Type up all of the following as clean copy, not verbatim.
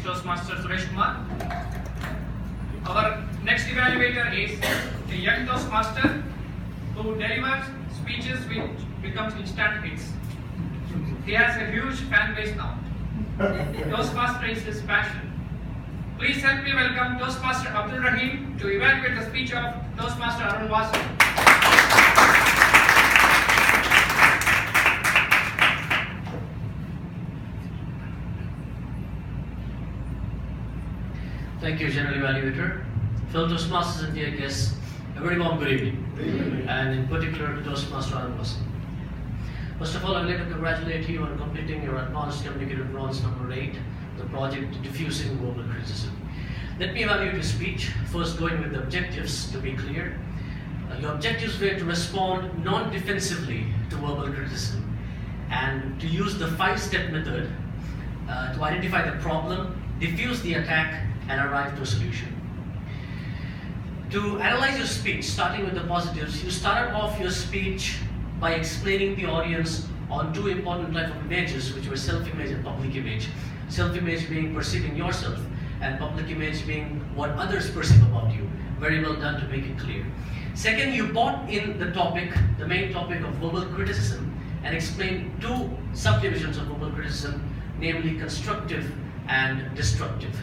Toastmaster Suresh Kumar. Our next evaluator is a young Toastmaster who delivers speeches which becomes instant hits. He has a huge fan base now. Toastmaster is his passion. Please help me welcome Toastmaster Abdul Rahim to evaluate the speech of Toastmaster Arun Vasu. Thank you, General Evaluator. Fellow Toastmasters and dear guests, a very warm good evening. And in particular to Toastmaster Arun Vasu. First of all, I'd like to congratulate you on completing your Advanced Communicative Bronze number 8, the project Diffusing Verbal Criticism. Let me evaluate your speech, first going with the objectives to be clear. Your objectives were to respond non-defensively to verbal criticism and to use the 5-step method to identify the problem, diffuse the attack, and arrive to a solution. To analyze your speech, starting with the positives, you started off your speech by explaining the audience on 2 important types of images, which were self-image and public image. Self-image being perceiving yourself, and public image being what others perceive about you. Very well done to make it clear. Second, you brought in the topic, the main topic of verbal criticism, and explained 2 subdivisions of verbal criticism, namely constructive and destructive.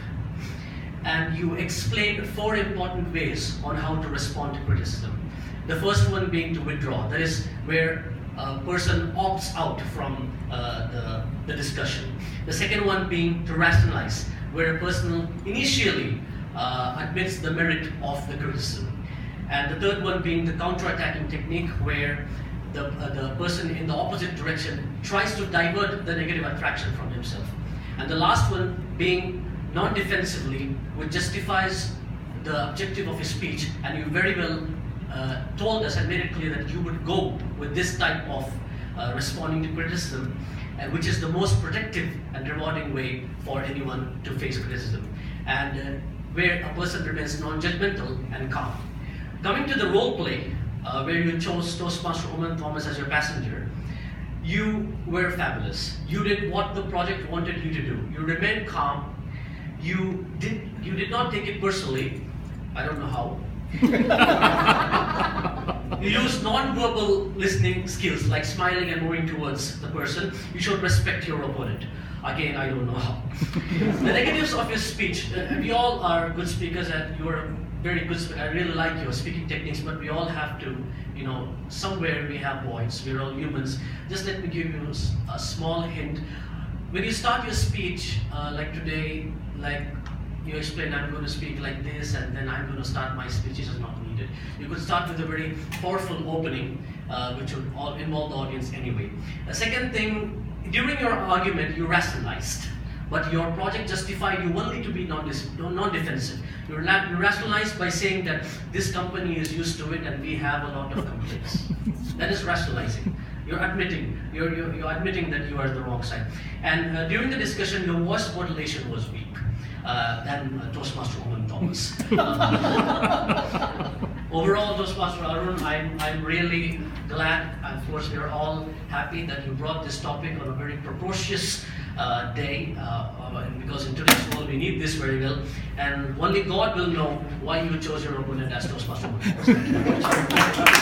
And you explained 4 important ways on how to respond to criticism. The first one being to withdraw, that is where a person opts out from the discussion. The second one being to rationalize, where a person initially admits the merit of the criticism. And the third one being the counter-attacking technique, where the person in the opposite direction tries to divert the negative attraction from himself. And the last one being non-defensively, which justifies the objective of his speech, and you very well told us and made it clear that you would go with this type of responding to criticism, which is the most protective and rewarding way for anyone to face criticism, and where a person remains non-judgmental and calm. Coming to the role play, where you chose Toastmaster Oman Thomas as your passenger, you were fabulous. You did what the project wanted you to do. You remained calm. You did not take it personally. I don't know how. You use non-verbal listening skills like smiling and moving towards the person. You should respect your opponent. Again, I don't know how. The negatives of your speech, we all are good speakers and you are very good speaker. I really like your speaking techniques, but we all have to, somewhere we have voids. We're all humans. Just let me give you a small hint. When you start your speech, like today, like you explain, I'm going to speak like this, and then I'm going to start my speech. It is not needed. You could start with a very powerful opening, which would all involve the audience anyway. The second thing, during your argument, you rationalized, but your project justified you only to be non-defensive. You rationalized by saying that this company is used to it, and we have a lot of complaints. That is rationalizing. You're admitting that you are the wrong side. And during the discussion, your voice modulation was weak. Than Toastmaster Oman Thomas. Overall, Toastmaster Arun, I'm really glad, and of course we are all happy that you brought this topic on a very propitious day, because in today's world we need this very well, and only God will know why you chose your opponent as Toastmaster Oman Thomas.